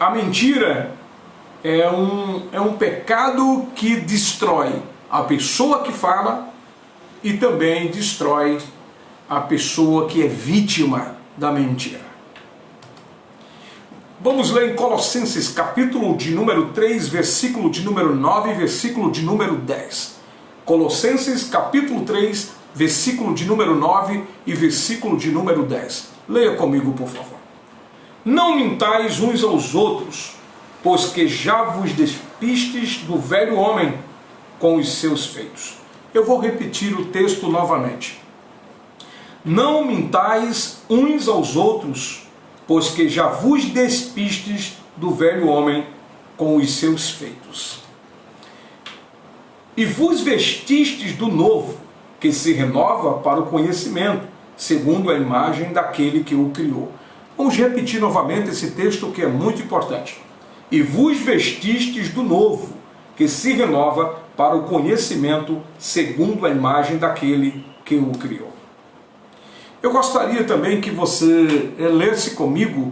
A mentira é um pecado que destrói a pessoa que fala e também destrói a pessoa que é vítima da mentira. Vamos ler em Colossenses, capítulo de número 3, versículo de número 9 e versículo de número 10. Colossenses, capítulo 3, versículo de número 9 e versículo de número 10. Leia comigo, por favor. Não mintais uns aos outros, pois que já vos despistes do velho homem com os seus feitos. Eu vou repetir o texto novamente. Não mintais uns aos outros, pois que já vos despistes do velho homem com os seus feitos. E vos vestistes do novo, que se renova para o conhecimento, segundo a imagem daquele que o criou. Vamos repetir novamente esse texto que é muito importante. E vos vestistes do novo, que se renova para o conhecimento, segundo a imagem daquele que o criou. Eu gostaria também que você lesse comigo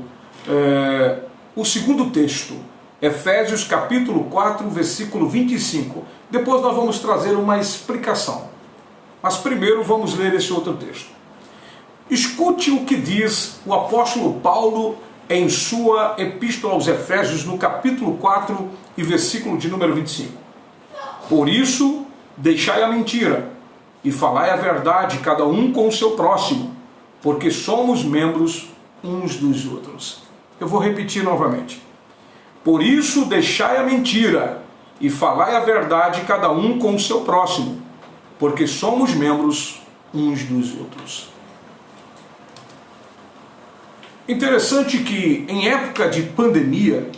o segundo texto, Efésios capítulo 4, versículo 25. Depois nós vamos trazer uma explicação. Mas primeiro vamos ler esse outro texto. Escute o que diz o apóstolo Paulo em sua epístola aos Efésios, no capítulo 4 e versículo de número 25. Por isso, deixai a mentira e falai a verdade, cada um com o seu próximo, porque somos membros uns dos outros. Eu vou repetir novamente. Por isso, deixai a mentira e falai a verdade, cada um com o seu próximo, porque somos membros uns dos outros. Interessante que em época de pandemia,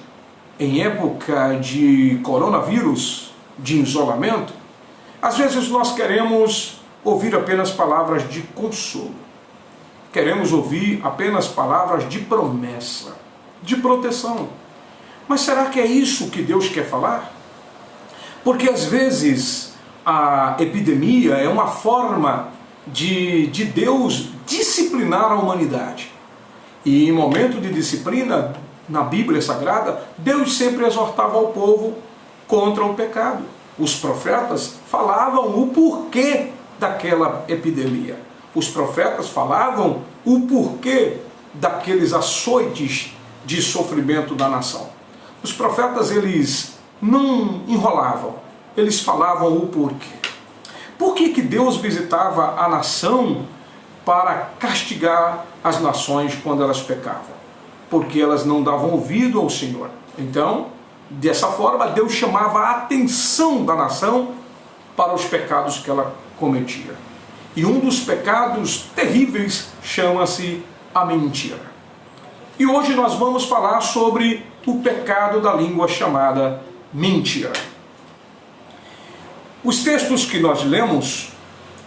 em época de coronavírus, de isolamento, às vezes nós queremos ouvir apenas palavras de consolo. Queremos ouvir apenas palavras de promessa, de proteção. Mas será que é isso que Deus quer falar? Porque às vezes a epidemia é uma forma de Deus disciplinar a humanidade. E em momento de disciplina, na Bíblia Sagrada, Deus sempre exortava ao povo contra o pecado. Os profetas falavam o porquê daquela epidemia. Os profetas falavam o porquê daqueles açoites de sofrimento da nação. Os profetas, eles não enrolavam, eles falavam o porquê. Por que Deus visitava a nação para castigar as nações quando elas pecavam? Porque elas não davam ouvido ao Senhor. Então, dessa forma, Deus chamava a atenção da nação para os pecados que ela cometia. E um dos pecados terríveis chama-se a mentira. E hoje nós vamos falar sobre o pecado da língua chamada mentira. Os textos que nós lemos,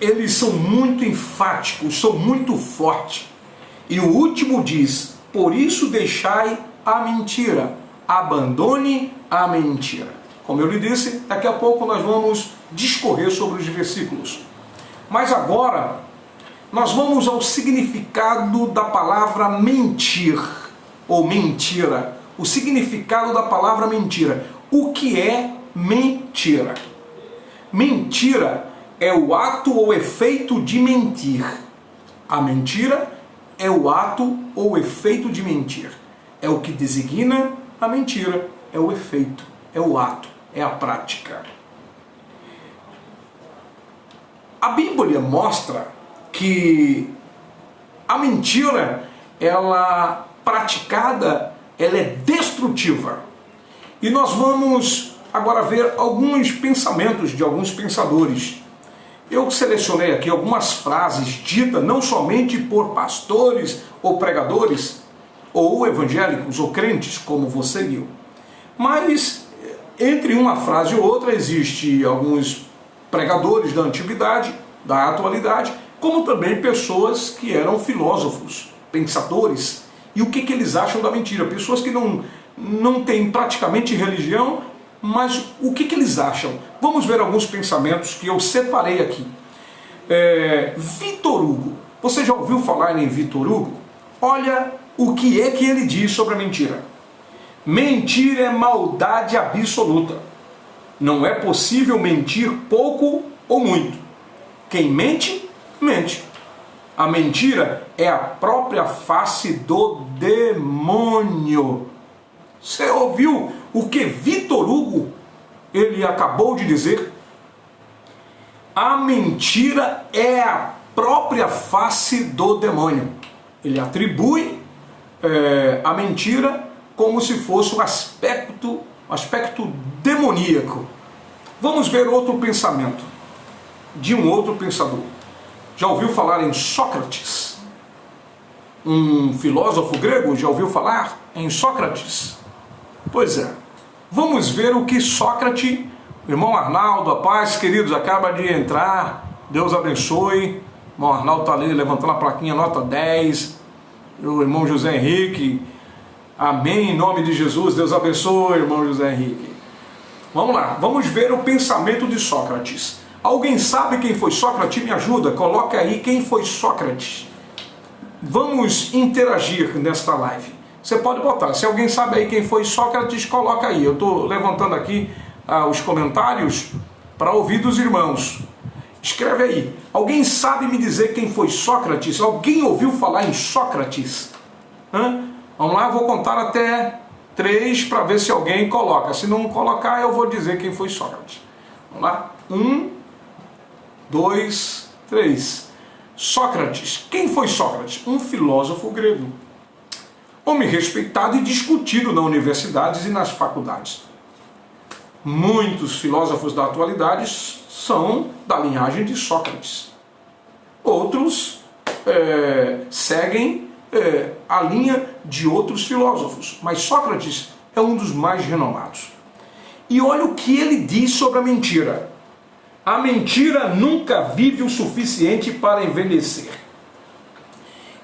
eles são muito enfáticos, são muito fortes. E o último diz: por isso deixai a mentira, abandone a mentira. Como eu lhe disse, daqui a pouco nós vamos discorrer sobre os versículos. Mas agora, nós vamos ao significado da palavra mentir, ou mentira. O significado da palavra mentira. O que é mentira? Mentira é o ato ou efeito de mentir. A mentira é o ato ou efeito de mentir. É o que designa a mentira, é o efeito, é o ato, é a prática. A Bíblia mostra que a mentira, ela praticada, ela é destrutiva. E nós vamos agora ver alguns pensamentos de alguns pensadores. Eu selecionei aqui algumas frases ditas não somente por pastores ou pregadores, ou evangélicos ou crentes, como você viu. Mas entre uma frase e outra existe alguns pregadores da antiguidade, da atualidade, como também pessoas que eram filósofos, pensadores. E o que eles acham da mentira? Pessoas que não têm praticamente religião, mas o que eles acham? Vamos ver alguns pensamentos que eu separei aqui. Victor Hugo. Você já ouviu falar em Victor Hugo? Olha o que é que ele diz sobre a mentira. Mentir é maldade absoluta. Não é possível mentir pouco ou muito. Quem mente, mente. A mentira é a própria face do demônio. Você ouviu o que Victor Hugo ele acabou de dizer? A mentira é a própria face do demônio. Ele atribui a mentira como se fosse um aspecto demoníaco. Vamos ver outro pensamento de um outro pensador. Já ouviu falar em Sócrates? Um filósofo grego, já ouviu falar em Sócrates? Pois é. Vamos ver o que Sócrates, o irmão Arnaldo, a paz, queridos, acaba de entrar. Deus abençoe. O irmão Arnaldo está ali levantando a plaquinha nota 10. O irmão José Henrique. Amém, em nome de Jesus. Deus abençoe, irmão José Henrique. Vamos lá, vamos ver o pensamento de Sócrates. Alguém sabe quem foi Sócrates? Me ajuda, coloca aí quem foi Sócrates. Vamos interagir nesta live. Você pode botar, se alguém sabe aí quem foi Sócrates, coloca aí. Eu estou levantando aqui os comentários para ouvir dos irmãos. Escreve aí. Alguém sabe me dizer quem foi Sócrates? Alguém ouviu falar em Sócrates? Vamos lá, vou contar até 3 para ver se alguém coloca. Se não colocar, eu vou dizer quem foi Sócrates. Vamos lá. 1, 2, 3. Sócrates. Quem foi Sócrates? Um filósofo grego. Homem respeitado e discutido nas universidades e nas faculdades. Muitos filósofos da atualidade são da linhagem de Sócrates. Outros seguem a linha de outros filósofos. Mas Sócrates é um dos mais renomados. E olha o que ele diz sobre a mentira. A mentira nunca vive o suficiente para envelhecer.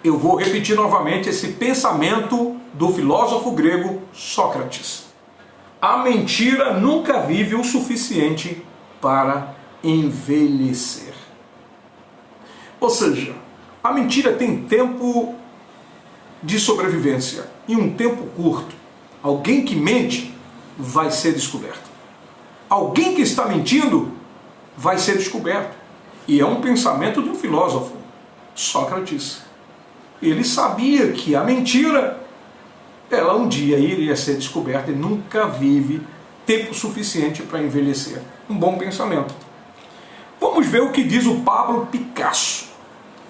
Eu vou repetir novamente esse pensamento do filósofo grego Sócrates. A mentira nunca vive o suficiente para envelhecer. Ou seja, a mentira tem tempo de sobrevivência em um tempo curto. Alguém que mente vai ser descoberto. Alguém que está mentindo vai ser descoberto. E é um pensamento de um filósofo, Sócrates. Ele sabia que a mentira, ela um dia iria ser descoberta e nunca vive tempo suficiente para envelhecer. Um bom pensamento. Vamos ver o que diz o Pablo Picasso.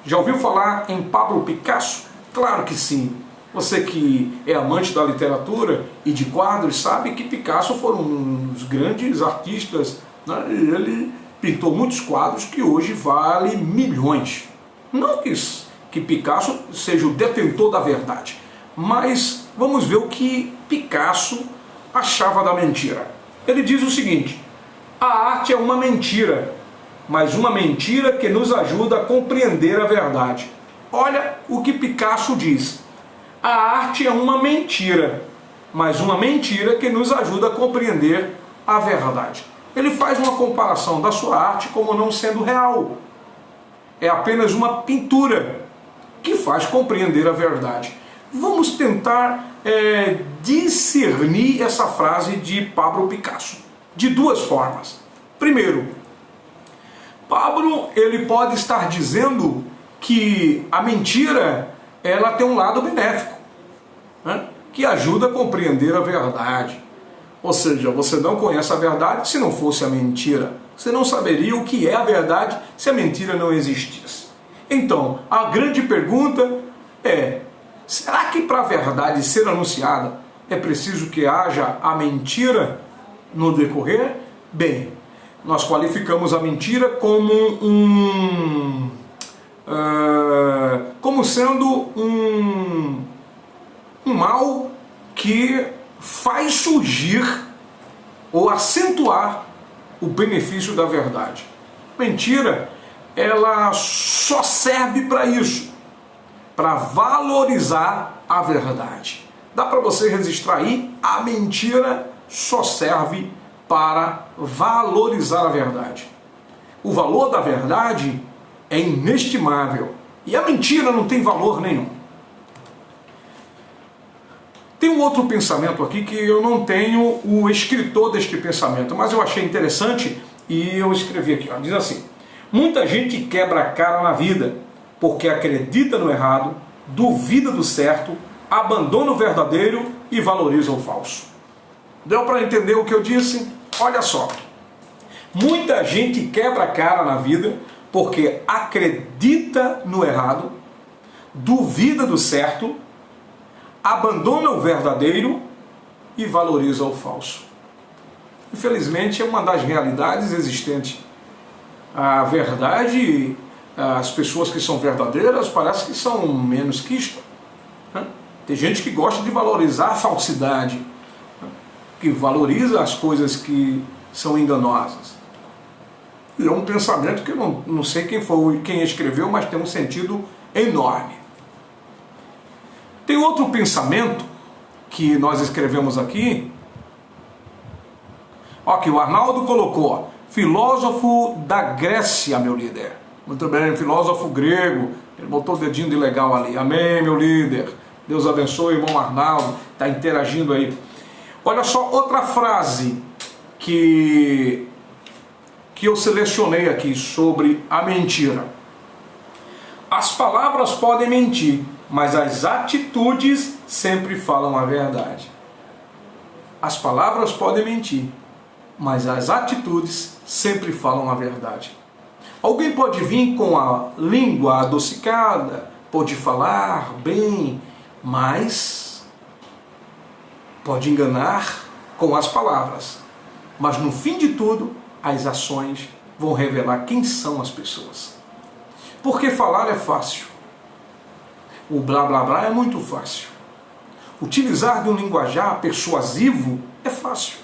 Já ouviu falar em Pablo Picasso? Claro que sim. Você que é amante da literatura e de quadros sabe que Picasso foi um dos grandes artistas, né? Ele pintou muitos quadros que hoje valem milhões. Não que Picasso seja o detentor da verdade, mas vamos ver o que Picasso achava da mentira. Ele diz o seguinte: a arte é uma mentira, mas uma mentira que nos ajuda a compreender a verdade. Olha o que Picasso diz. A arte é uma mentira, mas uma mentira que nos ajuda a compreender a verdade. Ele faz uma comparação da sua arte como não sendo real. É apenas uma pintura que faz compreender a verdade. Vamos tentar discernir essa frase de Pablo Picasso de duas formas. Primeiro, Pablo ele pode estar dizendo que a mentira ela tem um lado benéfico, né? Que ajuda a compreender a verdade. Ou seja, você não conhece a verdade se não fosse a mentira. Você não saberia o que é a verdade se a mentira não existisse. Então, a grande pergunta é: será que para a verdade ser anunciada é preciso que haja a mentira no decorrer? Bem, nós qualificamos a mentira como como sendo um mal que faz surgir ou acentuar o benefício da verdade. Mentira, ela só serve para isso, para valorizar a verdade. Dá para você registrar aí? A mentira só serve para valorizar a verdade. O valor da verdade é inestimável e a mentira não tem valor nenhum. Tem um outro pensamento aqui que eu não tenho o escritor deste pensamento, mas eu achei interessante e eu escrevi aqui. Ó. Diz assim: muita gente quebra a cara na vida porque acredita no errado, duvida do certo, abandona o verdadeiro e valoriza o falso. Deu para entender o que eu disse? Olha só. Muita gente quebra a cara na vida porque acredita no errado, duvida do certo, abandona o verdadeiro e valoriza o falso. Infelizmente é uma das realidades existentes. A verdade, as pessoas que são verdadeiras parece que são menos que isto. Tem gente que gosta de valorizar a falsidade, que valoriza as coisas que são enganosas. E é um pensamento que eu não sei quem escreveu, mas tem um sentido enorme. Tem outro pensamento que nós escrevemos aqui, ó, que o Arnaldo colocou: filósofo da Grécia, meu líder. Muito bem, filósofo grego. Ele botou o dedinho de legal ali. Amém, meu líder. Deus abençoe, irmão Arnaldo. Está interagindo aí. Olha só outra frase que eu selecionei aqui sobre a mentira. As palavras podem mentir, mas as atitudes sempre falam a verdade. As palavras podem mentir, mas as atitudes sempre falam a verdade. Alguém pode vir com a língua adocicada, pode falar bem, mas pode enganar com as palavras. Mas no fim de tudo, as ações vão revelar quem são as pessoas. Porque falar é fácil. O blá blá blá é muito fácil. Utilizar de um linguajar persuasivo é fácil.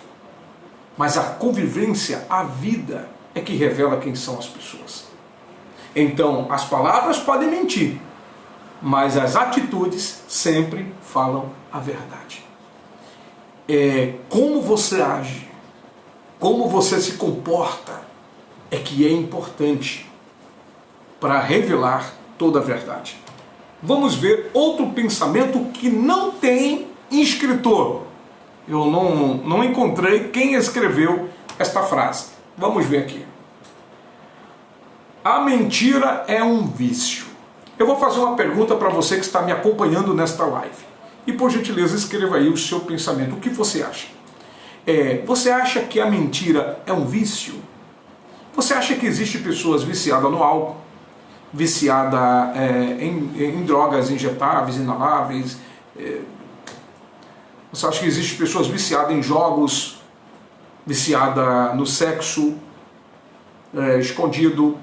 Mas a convivência, a vida, é que revela quem são as pessoas. Então, as palavras podem mentir, mas as atitudes sempre falam a verdade. Como você age, como você se comporta, é que é importante para revelar toda a verdade. Vamos ver outro pensamento que não tem escritor. Eu não encontrei quem escreveu esta frase. Vamos ver aqui. A mentira é um vício. Eu vou fazer uma pergunta para você que está me acompanhando nesta live. E por gentileza escreva aí o seu pensamento. O que você acha? Você acha que a mentira é um vício? Você acha que existe pessoas viciadas no álcool, viciada em drogas injetáveis, inaláveis? Você acha que existe pessoas viciadas em jogos, viciada no sexo escondido?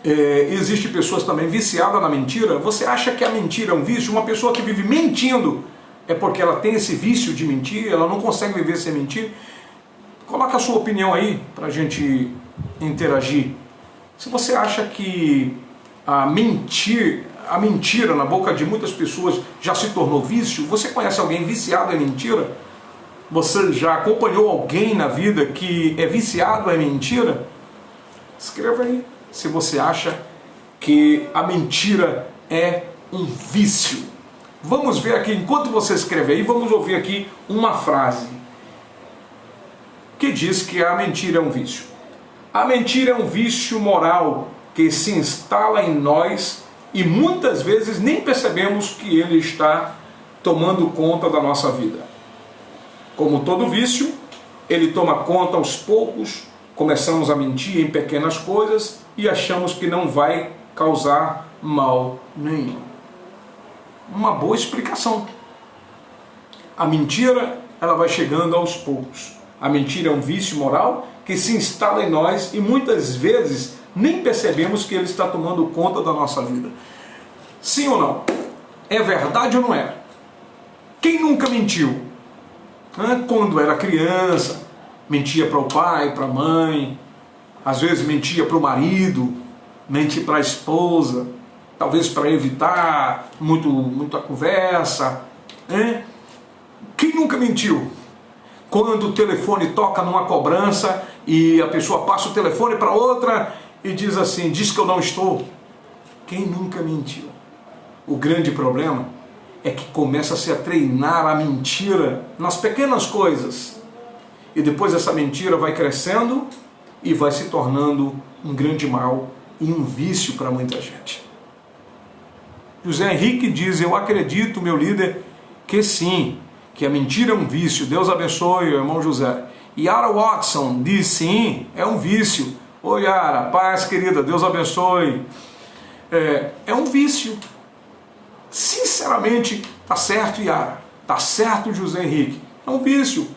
Existe pessoas também viciadas na mentira? Você acha que a mentira é um vício? Uma pessoa que vive mentindo é porque ela tem esse vício de mentir, ela não consegue viver sem mentir? Coloca a sua opinião aí para a gente interagir. Se você acha que a mentira na boca de muitas pessoas já se tornou vício, você conhece alguém viciado em mentira? Você já acompanhou alguém na vida que é viciado em mentira? Escreva aí se você acha que a mentira é um vício. Vamos ver aqui, enquanto você escreve aí, vamos ouvir aqui uma frase que diz que a mentira é um vício. A mentira é um vício moral que se instala em nós e muitas vezes nem percebemos que ele está tomando conta da nossa vida. Como todo vício, ele toma conta aos poucos, começamos a mentir em pequenas coisas e achamos que não vai causar mal nenhum. Uma boa explicação. A mentira, ela vai chegando aos poucos. A mentira é um vício moral que se instala em nós e muitas vezes nem percebemos que ele está tomando conta da nossa vida. Sim ou não? É verdade ou não é? Quem nunca mentiu? Quando era criança, mentia para o pai, para a mãe, às vezes mentia para o marido, mentia para a esposa, talvez para evitar muita conversa. Quem nunca mentiu? Quando o telefone toca numa cobrança e a pessoa passa o telefone para outra e diz assim, diz que eu não estou. Quem nunca mentiu? O grande problema é que começa-se a treinar a mentira nas pequenas coisas. E depois essa mentira vai crescendo e vai se tornando um grande mal e um vício para muita gente. José Henrique diz: eu acredito, meu líder, que sim, que a mentira é um vício. Deus abençoe, irmão José. Yara Watson diz: sim, é um vício. Oi, Yara, paz, querida, Deus abençoe. É um vício. Sinceramente, tá certo, Yara. Tá certo, José Henrique. É um vício.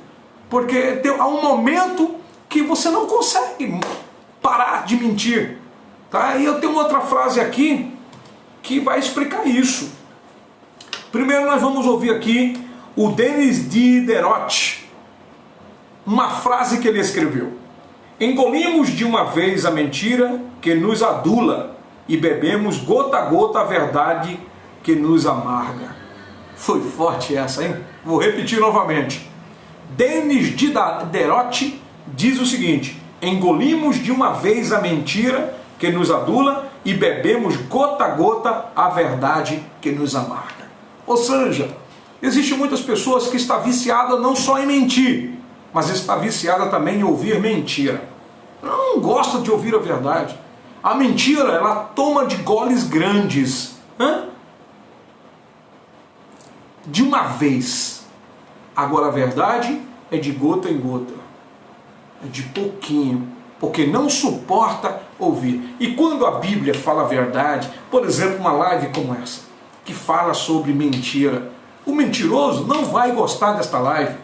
Porque há um momento que você não consegue parar de mentir. Tá? E eu tenho outra frase aqui que vai explicar isso. Primeiro nós vamos ouvir aqui o Denis Diderot. Uma frase que ele escreveu: engolimos de uma vez a mentira que nos adula e bebemos gota a gota a verdade que nos amarga. Foi forte essa, hein? Vou repetir novamente. Denis Diderot diz o seguinte: engolimos de uma vez a mentira que nos adula e bebemos gota a gota a verdade que nos amarga. Ou seja, existem muitas pessoas que estão viciadas não só em mentir, mas está viciada também em ouvir mentira. Ela não gosta de ouvir a verdade. A mentira, ela toma de goles grandes. De uma vez. Agora a verdade é de gota em gota. É de pouquinho. Porque não suporta ouvir. E quando a Bíblia fala a verdade, por exemplo, uma live como essa, que fala sobre mentira, o mentiroso não vai gostar desta live.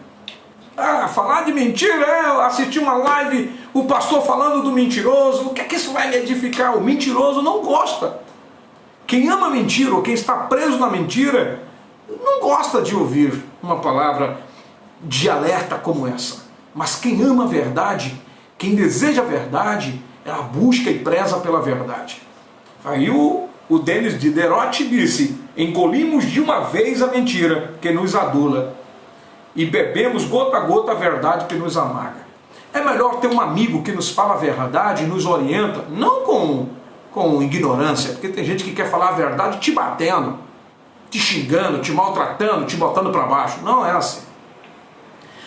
Falar de mentira, assistir uma live, o pastor falando do mentiroso, o que é que isso vai me edificar? O mentiroso não gosta. Quem ama mentira, ou quem está preso na mentira, não gosta de ouvir uma palavra de alerta como essa. Mas quem ama a verdade, quem deseja a verdade, ela busca e preza pela verdade. Aí o Denis Diderot disse: engolimos de uma vez a mentira que nos adula e bebemos gota a gota a verdade que nos amarga. É melhor ter um amigo que nos fala a verdade e nos orienta, não com ignorância, porque tem gente que quer falar a verdade te batendo, te xingando, te maltratando, te botando para baixo. Não é assim.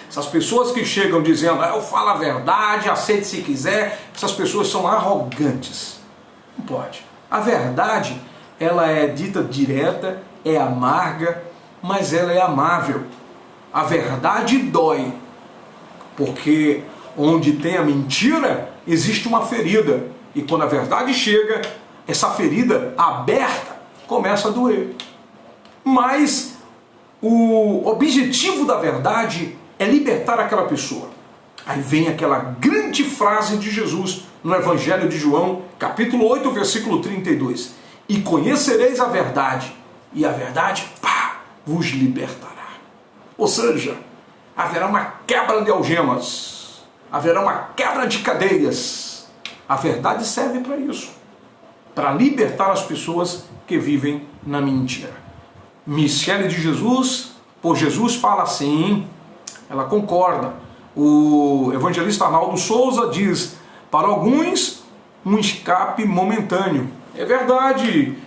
Essas pessoas que chegam dizendo: eu falo a verdade, aceite se quiser, essas pessoas são arrogantes. Não pode. A verdade, ela é dita direta, é amarga, mas ela é amável. A verdade dói, porque onde tem a mentira, existe uma ferida. E quando a verdade chega, essa ferida aberta começa a doer. Mas o objetivo da verdade é libertar aquela pessoa. Aí vem aquela grande frase de Jesus no Evangelho de João, capítulo 8, versículo 32. E conhecereis a verdade, e a verdade, vos libertará. Ou seja, haverá uma quebra de algemas, haverá uma quebra de cadeias. A verdade serve para isso, para libertar as pessoas que vivem na mentira. Michele de Jesus, por Jesus fala assim, ela concorda. O evangelista Arnaldo Souza diz: para alguns, um escape momentâneo. É verdade,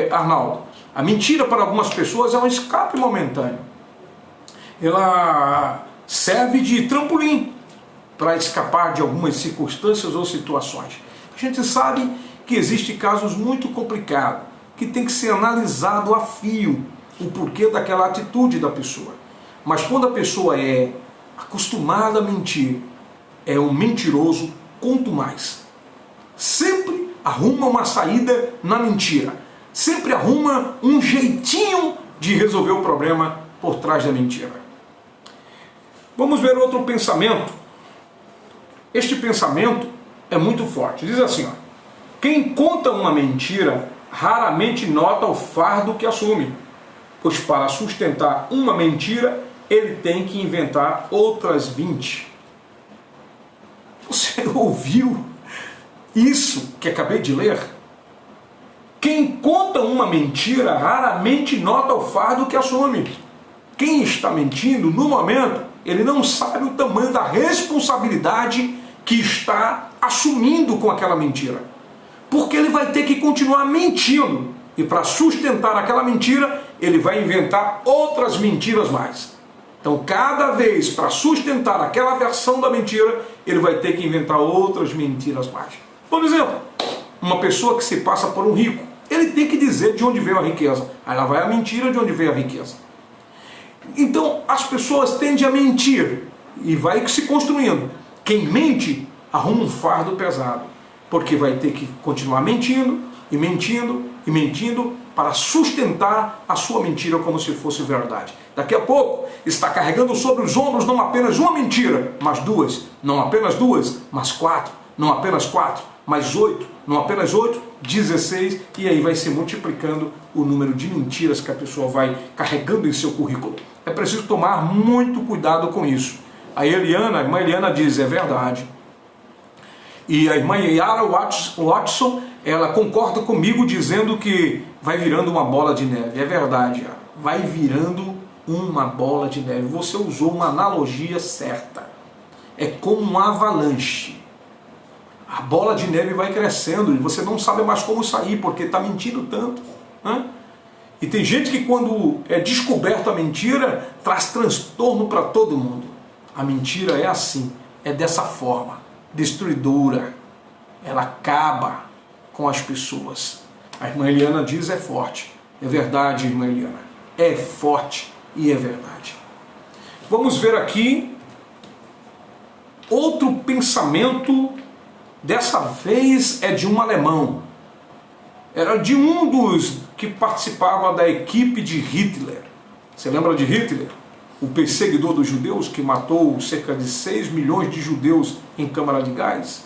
Arnaldo. A mentira para algumas pessoas é um escape momentâneo. Ela serve de trampolim para escapar de algumas circunstâncias ou situações. A gente sabe que existem casos muito complicados, que tem que ser analisado a fio o porquê daquela atitude da pessoa. Mas quando a pessoa é acostumada a mentir, é um mentiroso, quanto mais. Sempre arruma uma saída na mentira. Sempre arruma um jeitinho de resolver o problema por trás da mentira. Vamos ver outro pensamento. Este pensamento é muito forte. Diz assim, quem conta uma mentira raramente nota o fardo que assume, pois para sustentar uma mentira, ele tem que inventar outras 20. Você ouviu isso que acabei de ler? Quem conta uma mentira raramente nota o fardo que assume. Quem está mentindo no momento, ele não sabe o tamanho da responsabilidade que está assumindo com aquela mentira. Porque ele vai ter que continuar mentindo. E para sustentar aquela mentira, ele vai inventar outras mentiras mais. Então, cada vez, para sustentar aquela versão da mentira, ele vai ter que inventar outras mentiras mais. Por exemplo, uma pessoa que se passa por um rico, ele tem que dizer de onde veio a riqueza. Aí lá vai a mentira de onde veio a riqueza. Então, as pessoas tendem a mentir e vai se construindo. Quem mente, arruma um fardo pesado, porque vai ter que continuar mentindo e mentindo e mentindo para sustentar a sua mentira como se fosse verdade. Daqui a pouco está carregando sobre os ombros não apenas uma mentira, mas duas. Não apenas duas, mas quatro. Não apenas quatro, mas 8. Não apenas 8, 16. E aí vai se multiplicando o número de mentiras que a pessoa vai carregando em seu currículo. É preciso tomar muito cuidado com isso. A irmã Eliana diz, é verdade. E a irmã Yara Watson, ela concorda comigo dizendo que vai virando uma bola de neve. É verdade, Yara. Vai virando uma bola de neve. Você usou uma analogia certa. É como um avalanche. A bola de neve vai crescendo e você não sabe mais como sair, porque está mentindo tanto. Né? E tem gente que quando é descoberta a mentira, traz transtorno para todo mundo. A mentira é assim, é dessa forma, destruidora. Ela acaba com as pessoas. A irmã Eliana diz, é forte. É verdade, irmã Eliana. É forte e é verdade. Vamos ver aqui outro pensamento. Dessa vez é de um alemão. Era de um dos que participava da equipe de Hitler. Você lembra de Hitler? O perseguidor dos judeus que matou cerca de 6 milhões de judeus em câmara de gás?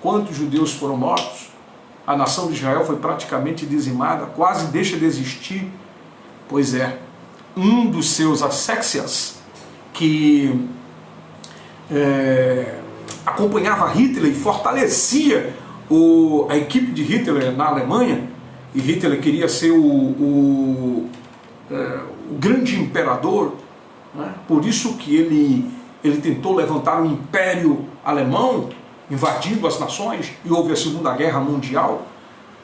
Quantos judeus foram mortos? A nação de Israel foi praticamente dizimada, quase deixa de existir. Pois é, um dos seus asséxias que acompanhava Hitler e fortalecia a equipe de Hitler na Alemanha, e Hitler queria ser o grande imperador, né? Por isso que ele tentou levantar o Império Alemão, invadindo as nações, e houve a Segunda Guerra Mundial.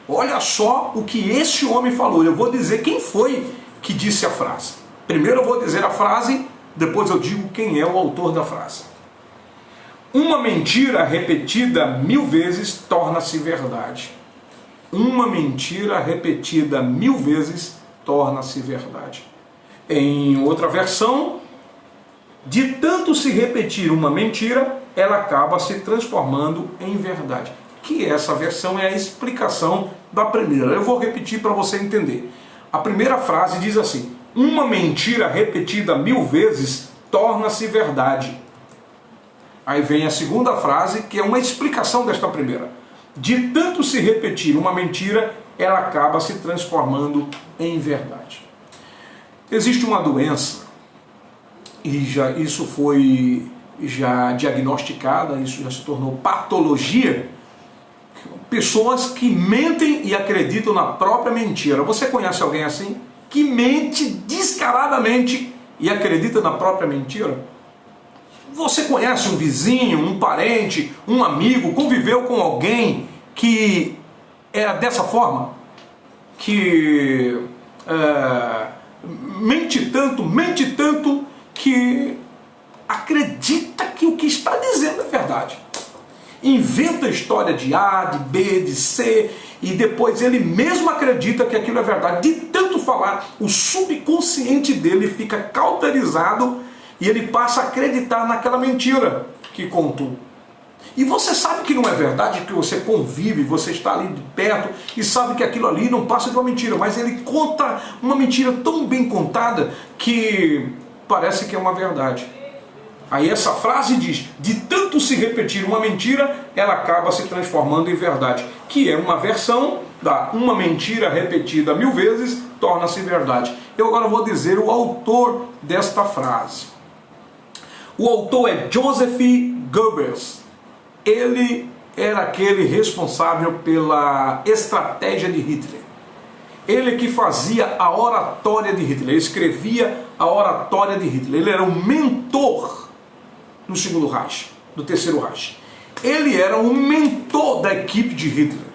Olha só o que esse homem falou. Eu vou dizer quem foi que disse a frase. Primeiro eu vou dizer a frase, depois eu digo quem é o autor da frase. Uma mentira repetida 1000 vezes torna-se verdade. Uma mentira repetida 1000 vezes torna-se verdade. Em outra versão, de tanto se repetir uma mentira, ela acaba se transformando em verdade. Que essa versão é a explicação da primeira. Eu vou repetir para você entender. A primeira frase diz assim: uma mentira repetida 1000 vezes torna-se verdade. Aí vem a segunda frase, que é uma explicação desta primeira. De tanto se repetir uma mentira, ela acaba se transformando em verdade. Existe uma doença, e isso foi diagnosticada, isso já se tornou patologia. Pessoas que mentem e acreditam na própria mentira. Você conhece alguém assim? Que mente descaradamente e acredita na própria mentira? Você conhece um vizinho, um parente, um amigo, conviveu com alguém que era dessa forma? Que mente tanto que acredita que o que está dizendo é verdade. Inventa a história de A, de B, de C, e depois ele mesmo acredita que aquilo é verdade. De tanto falar, o subconsciente dele fica cauterizado e ele passa a acreditar naquela mentira que contou. E você sabe que não é verdade, que você convive, você está ali de perto e sabe que aquilo ali não passa de uma mentira, mas ele conta uma mentira tão bem contada que parece que é uma verdade. Aí essa frase diz, de tanto se repetir uma mentira, ela acaba se transformando em verdade, que é uma versão da uma mentira repetida 1000 vezes, torna-se verdade. Eu agora vou dizer o autor desta frase. O autor é Joseph Goebbels. Ele era aquele responsável pela estratégia de Hitler. Ele que fazia a oratória de Hitler, escrevia a oratória de Hitler. Ele era o mentor do segundo Reich, do terceiro Reich. Ele era o mentor da equipe de Hitler.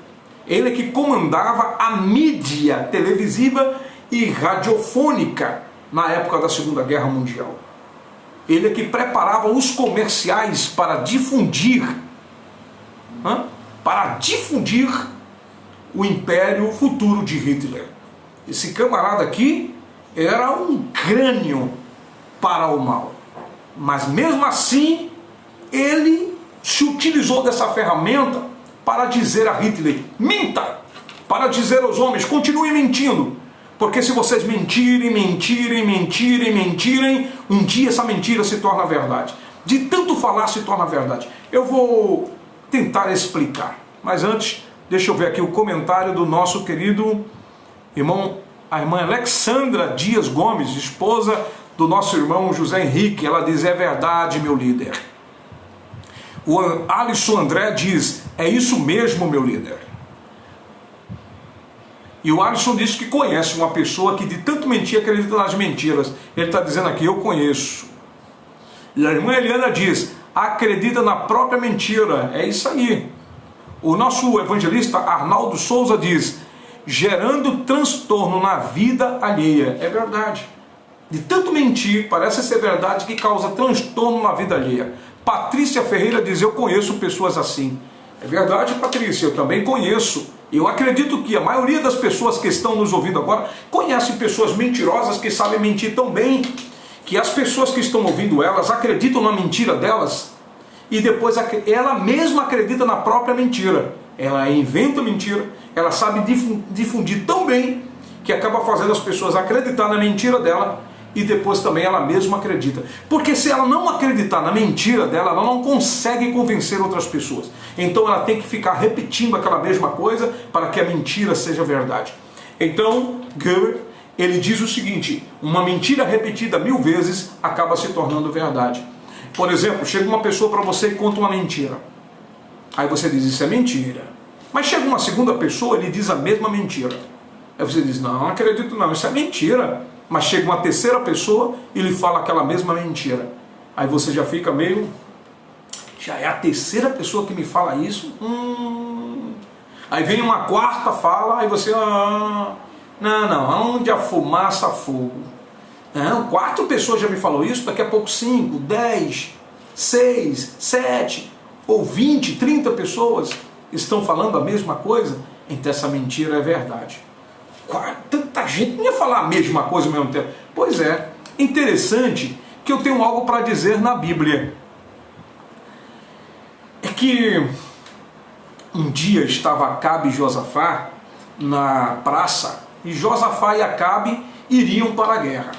Ele que comandava a mídia televisiva e radiofônica na época da Segunda Guerra Mundial. Ele é que preparava os comerciais para difundir o império futuro de Hitler. Esse camarada aqui era um crânio para o mal. Mas mesmo assim, ele se utilizou dessa ferramenta para dizer a Hitler: minta! Para dizer aos homens: continuem mentindo. Porque se vocês mentirem, um dia essa mentira se torna verdade. De tanto falar se torna verdade. Eu vou tentar explicar. Mas antes, deixa eu ver aqui o comentário do nosso querido irmão, a irmã Alexandra Dias Gomes, esposa do nosso irmão José Henrique. Ela diz: é verdade, meu líder. O Alisson André diz: é isso mesmo, meu líder. E o Alisson diz que conhece uma pessoa que de tanto mentir acredita nas mentiras. Ele está dizendo aqui: eu conheço. E a irmã Eliana diz: acredita na própria mentira. É isso aí. O nosso evangelista Arnaldo Souza diz: gerando transtorno na vida alheia. É verdade. De tanto mentir, parece ser verdade que causa transtorno na vida alheia. Patrícia Ferreira diz: eu conheço pessoas assim. É verdade, Patrícia, eu também conheço. Eu acredito que a maioria das pessoas que estão nos ouvindo agora conhecem pessoas mentirosas que sabem mentir tão bem, que as pessoas que estão ouvindo elas acreditam na mentira delas e depois ela mesma acredita na própria mentira. Ela inventa mentira, ela sabe difundir tão bem que acaba fazendo as pessoas acreditar na mentira dela e depois também ela mesma acredita. Porque se ela não acreditar na mentira dela, ela não consegue convencer outras pessoas. Então ela tem que ficar repetindo aquela mesma coisa para que a mentira seja verdade. Então, Goebbels, ele diz o seguinte: uma mentira repetida 1000 vezes acaba se tornando verdade. Por exemplo, chega uma pessoa para você e conta uma mentira. Aí você diz: isso é mentira. Mas chega uma segunda pessoa e ele diz a mesma mentira. Aí você diz: não acredito não, isso é mentira. Mas chega uma terceira pessoa e ele fala aquela mesma mentira. Aí você já fica meio... já é a terceira pessoa que me fala isso? Aí vem uma quarta fala, aí você... não, onde a fumaça há fogo. Não, 4 pessoas já me falou isso, daqui a pouco 5, 10, 6, 7, ou 20, 30 pessoas estão falando a mesma coisa. Então essa mentira é verdade. Tanta gente não ia falar a mesma coisa ao mesmo tempo. Pois é, interessante que eu tenho algo para dizer na Bíblia. É que um dia estava Acabe e Josafá na praça, e Josafá e Acabe iriam para a guerra.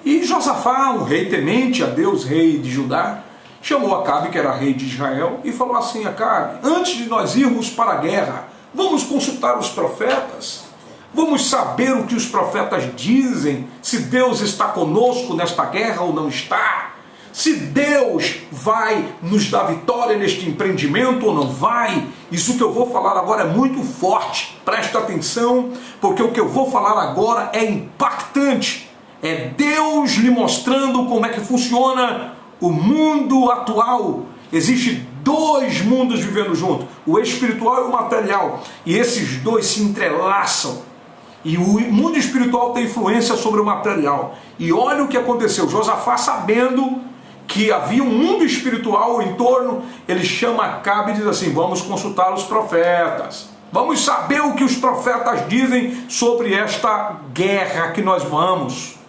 E Josafá, um rei temente a Deus, rei de Judá, chamou Acabe, que era rei de Israel, e falou assim: Acabe, antes de nós irmos para a guerra, vamos consultar os profetas. Vamos saber o que os profetas dizem, se Deus está conosco nesta guerra ou não está, se Deus vai nos dar vitória neste empreendimento ou não vai. Isso que eu vou falar agora é muito forte, presta atenção, porque o que eu vou falar agora é impactante. É Deus lhe mostrando como é que funciona o mundo atual. Existem 2 mundos vivendo junto, o espiritual e o material, e esses 2 se entrelaçam. E o mundo espiritual tem influência sobre o material. E olha o que aconteceu. Josafá, sabendo que havia um mundo espiritual em torno, ele chama Acabe e diz assim: vamos consultar os profetas. Vamos saber o que os profetas dizem sobre esta guerra que nós vamos.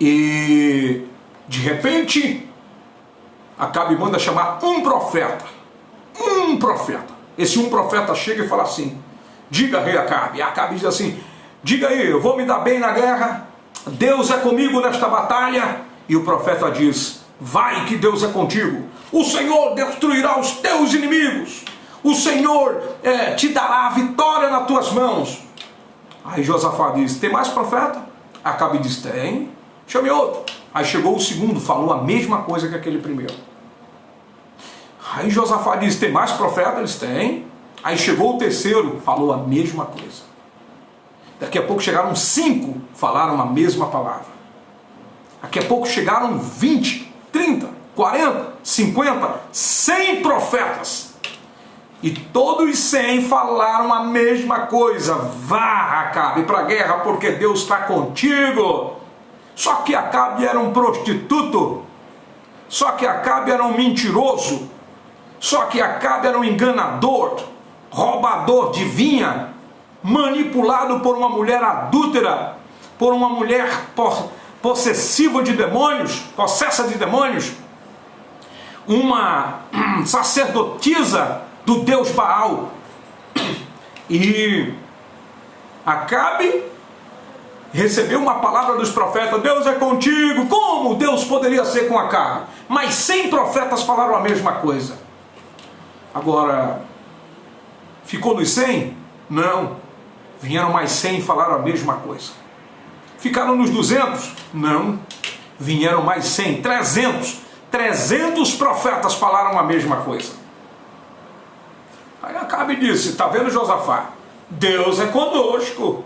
E de repente, Acabe manda chamar um profeta. Esse um profeta chega e fala assim: diga, rei Acabe. E Acabe diz assim: diga aí, eu vou me dar bem na guerra, Deus é comigo nesta batalha. E o profeta diz: vai que Deus é contigo, o Senhor destruirá os teus inimigos, o Senhor te dará a vitória nas tuas mãos. Aí Josafá diz: tem mais profeta? Acabe diz: tem, chame outro. Aí chegou o segundo, falou a mesma coisa que aquele primeiro. Aí Josafá diz: tem mais profeta? Eles têm. Aí chegou o terceiro, falou a mesma coisa. Daqui a pouco chegaram 5, falaram a mesma palavra. Daqui a pouco chegaram 20, 30, 40, 50, 100 profetas. E todos 100 falaram a mesma coisa: vá, Acabe, para a guerra, porque Deus está contigo. Só que Acabe era um prostituto, só que Acabe era um mentiroso, só que Acabe era um enganador, roubador de vinha, manipulado por uma mulher adúltera, por uma mulher possessiva de demônios, possessa de demônios, uma sacerdotisa do deus Baal. E Acabe recebeu uma palavra dos profetas: Deus é contigo. Como Deus poderia ser com Acabe? Mas 100 profetas falaram a mesma coisa. Agora, ficou nos 100? Não. Vieram mais 100 e falaram a mesma coisa. Ficaram nos 200? Não. Vieram mais 100, 300. 300 profetas falaram a mesma coisa. Aí Acabe disse: está vendo, Josafá? Deus é conosco.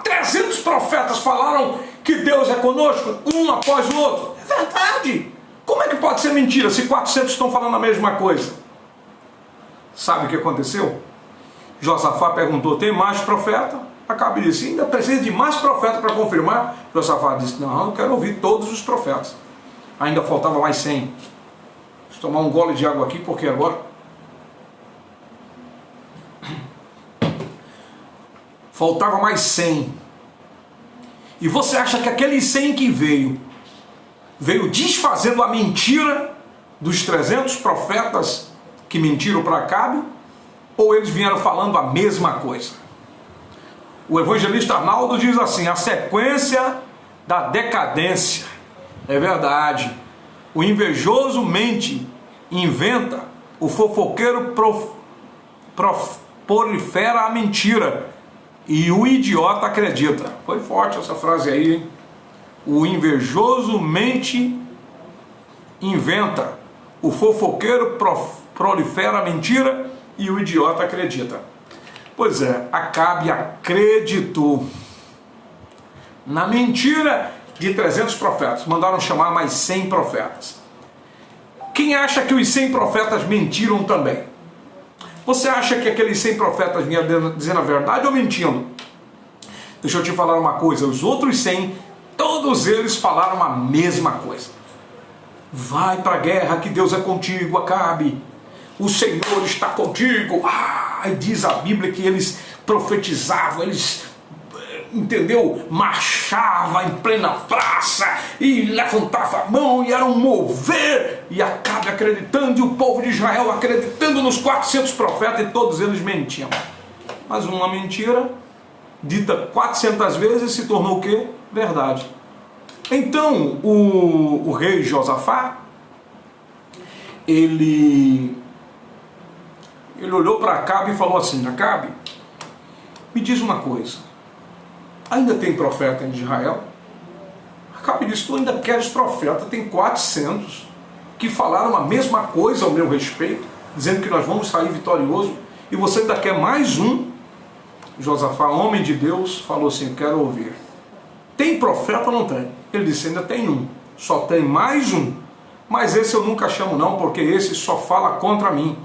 300 profetas falaram que Deus é conosco, um após o outro. É verdade. Como é que pode ser mentira se 400 estão falando a mesma coisa? Sabe o que aconteceu? Josafá perguntou: tem mais profeta? Acabe disse: ainda precisa de mais profeta para confirmar? Josafá disse: não, eu quero ouvir todos os profetas. Ainda faltava mais 100. Deixa eu tomar um gole de água aqui, porque agora faltava mais 100. E você acha que aqueles 100 que veio desfazendo a mentira dos 300 profetas que mentiram para Acabe? Ou eles vieram falando a mesma coisa? O evangelista Arnaldo diz assim: a sequência da decadência. É verdade. O invejoso mente, inventa, o fofoqueiro prolifera a mentira e o idiota acredita. Foi forte essa frase aí, hein? O invejoso mente, inventa, o fofoqueiro prolifera a mentira e o idiota acredita. Pois é, Acabe acreditou na mentira de 300 profetas. Mandaram chamar mais 100 profetas. Quem acha que os 100 profetas mentiram também? Você acha que aqueles 100 profetas vinham dizendo a verdade ou mentindo? Deixa eu te falar uma coisa: os outros 100, todos eles falaram a mesma coisa. Vai para a guerra, que Deus é contigo, Acabe. O Senhor está contigo. Diz a Bíblia que eles profetizavam, eles, entendeu? Marchava em plena praça e levantava a mão e era um mover. E Acabe acreditando, e o povo de Israel acreditando nos 400 profetas, e todos eles mentiam. Mas uma mentira dita 400 vezes se tornou o quê? Verdade. Então o rei Josafá, ele olhou para Acabe e falou assim: Acabe, me diz uma coisa, ainda tem profeta em Israel? Acabe disse: tu ainda queres profeta? Tem 400 que falaram a mesma coisa ao meu respeito, dizendo que nós vamos sair vitorioso, e você ainda quer mais um? Josafá, homem de Deus, falou assim: quero ouvir. Tem profeta ou não tem? Ele disse: ainda tem um, só tem mais um, mas esse eu nunca chamo não, porque esse só fala contra mim.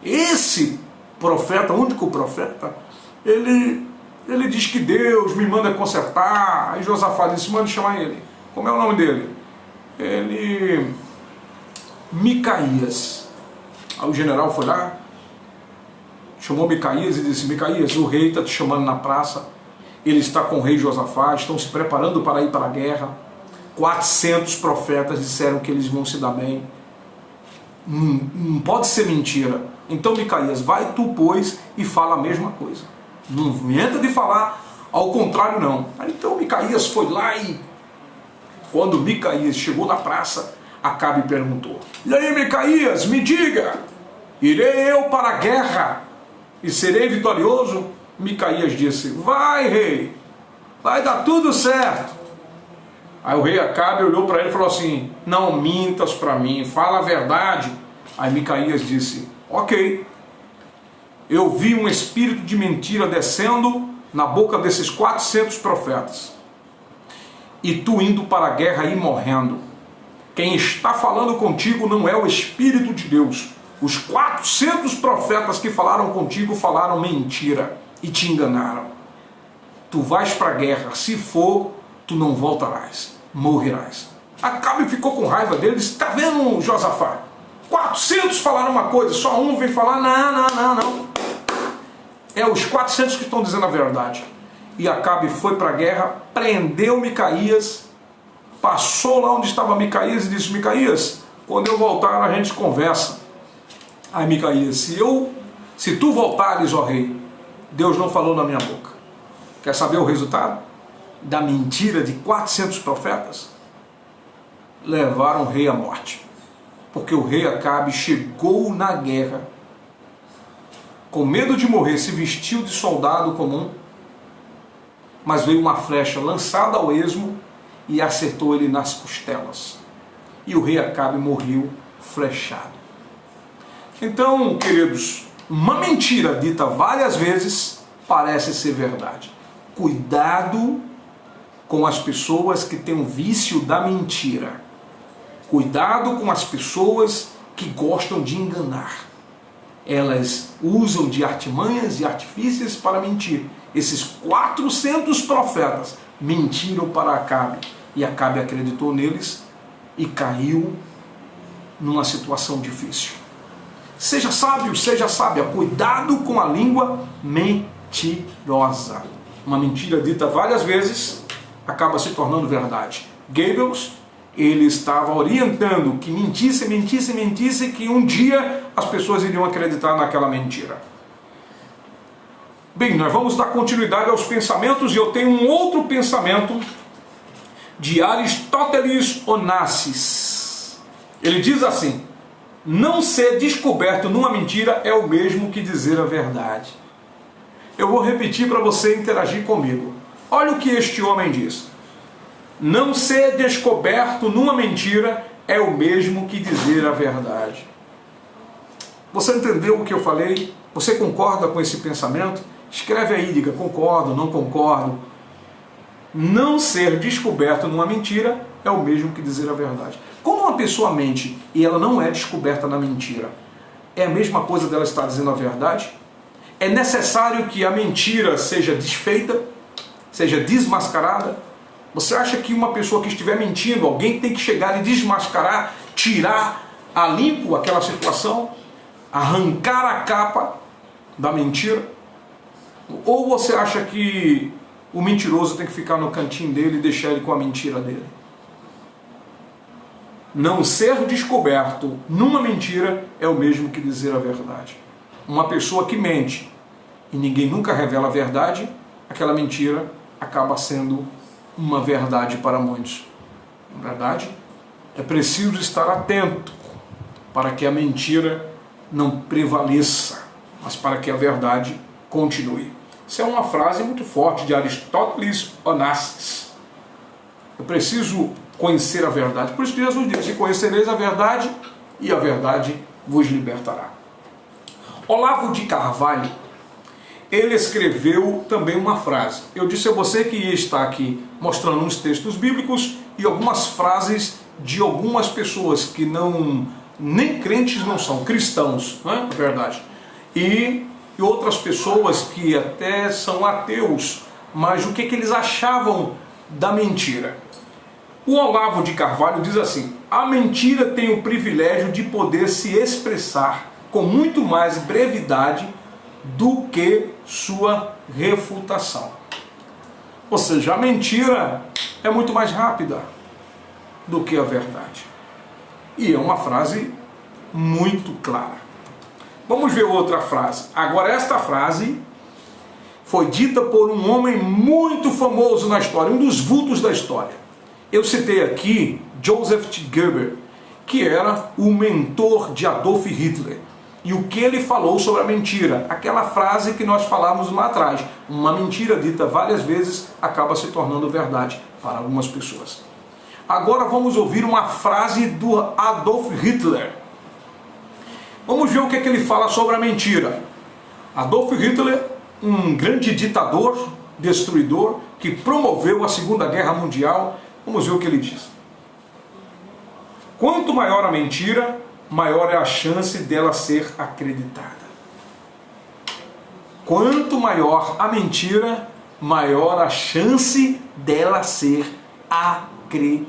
Esse profeta, o único profeta, ele diz que Deus me manda consertar. Aí Josafá disse: manda chamar ele. Como é o nome dele? Ele... Micaías. Aí o general foi lá, chamou Micaías e disse: Micaías, o rei está te chamando na praça, ele está com o rei Josafá, estão se preparando para ir para a guerra. 400 profetas disseram que eles vão se dar bem. Não pode ser mentira. Então, Micaías, vai tu, pois, e fala a mesma coisa. Não inventa de falar ao contrário, não. Então Micaías foi lá, e quando Micaías chegou na praça, Acabe perguntou: e aí, Micaías, me diga, irei eu para a guerra e serei vitorioso? Micaías disse: vai, rei, vai dar tudo certo. Aí o rei Acabe olhou para ele e falou assim: não mintas para mim, fala a verdade. Aí Micaías disse: ok, eu vi um espírito de mentira descendo na boca desses 400 profetas, e tu indo para a guerra e morrendo. Quem está falando contigo não é o Espírito de Deus, Os 400 profetas que falaram contigo falaram mentira e te enganaram. Tu vais para a guerra, se for, tu não voltarás, morrerás. Acabe ficou com raiva dele, disse, está vendo, Josafá? 400 falaram uma coisa, só um vem falar, não. É os 400 que estão dizendo a verdade. E Acabe foi para a guerra, prendeu Micaías, passou lá onde estava Micaías e disse, Micaías, quando eu voltar a gente conversa. Aí Micaías, se tu voltares, ó rei, Deus não falou na minha boca. Quer saber o resultado da mentira de 400 profetas? Levaram o rei à morte. Porque o rei Acabe chegou na guerra, com medo de morrer, se vestiu de soldado comum, mas veio uma flecha lançada ao esmo e acertou ele nas costelas. E o rei Acabe morreu flechado. Então, queridos, uma mentira dita várias vezes parece ser verdade. Cuidado com as pessoas que têm o vício da mentira. Cuidado com as pessoas que gostam de enganar. Elas usam de artimanhas e artifícios para mentir. Esses 400 profetas mentiram para Acabe. E Acabe acreditou neles e caiu numa situação difícil. Seja sábio, seja sábia. Cuidado com a língua mentirosa. Uma mentira dita várias vezes acaba se tornando verdade. Goebbels, ele estava orientando que mentisse, que um dia as pessoas iriam acreditar naquela mentira. Bem, nós vamos dar continuidade aos pensamentos e eu tenho um outro pensamento de Aristóteles Onassis. Ele diz assim, não ser descoberto numa mentira é o mesmo que dizer a verdade. Eu vou repetir para você interagir comigo. Olha o que este homem diz. Não ser descoberto numa mentira é o mesmo que dizer a verdade. Você entendeu o que eu falei? Você concorda com esse pensamento? Escreve aí, diga concordo, não concordo. Não ser descoberto numa mentira é o mesmo que dizer a verdade. Quando uma pessoa mente e ela não é descoberta na mentira, é a mesma coisa dela estar dizendo a verdade? É necessário que a mentira seja desfeita, seja desmascarada? Você acha que uma pessoa que estiver mentindo, alguém tem que chegar e desmascarar, tirar a limpo aquela situação, arrancar a capa da mentira? Ou você acha que o mentiroso tem que ficar no cantinho dele e deixar ele com a mentira dele? Não ser descoberto numa mentira é o mesmo que dizer a verdade. Uma pessoa que mente e ninguém nunca revela a verdade, aquela mentira acaba sendo uma verdade para muitos. Na verdade, é preciso estar atento para que a mentira não prevaleça, mas para que a verdade continue. Isso é uma frase muito forte de Aristóteles Onassis. Eu preciso conhecer a verdade. Por isso que Jesus disse, conhecereis a verdade e a verdade vos libertará. Olavo de Carvalho, ele escreveu também uma frase. Eu disse a você que ia estar aqui mostrando uns textos bíblicos e algumas frases de algumas pessoas que nem crentes não são, cristãos, não é verdade? E outras pessoas que até são ateus, mas o que eles achavam da mentira? O Olavo de Carvalho diz assim, a mentira tem o privilégio de poder se expressar com muito mais brevidade do que sua refutação. Ou seja, a mentira é muito mais rápida do que a verdade. E é uma frase muito clara. Vamos ver outra frase. Agora, esta frase foi dita por um homem muito famoso na história, um dos vultos da história. Eu citei aqui Joseph T. Goebbels, que era o mentor de Adolf Hitler. E o que ele falou sobre a mentira? Aquela frase que nós falamos lá atrás. Uma mentira dita várias vezes acaba se tornando verdade para algumas pessoas. Agora vamos ouvir uma frase do Adolf Hitler. Vamos ver o que ele fala sobre a mentira. Adolf Hitler, um grande ditador, destruidor, que promoveu a Segunda Guerra Mundial. Vamos ver o que ele diz. Quanto maior a mentira, maior é a chance dela ser acreditada. Quanto maior a mentira, maior a chance dela ser acreditada.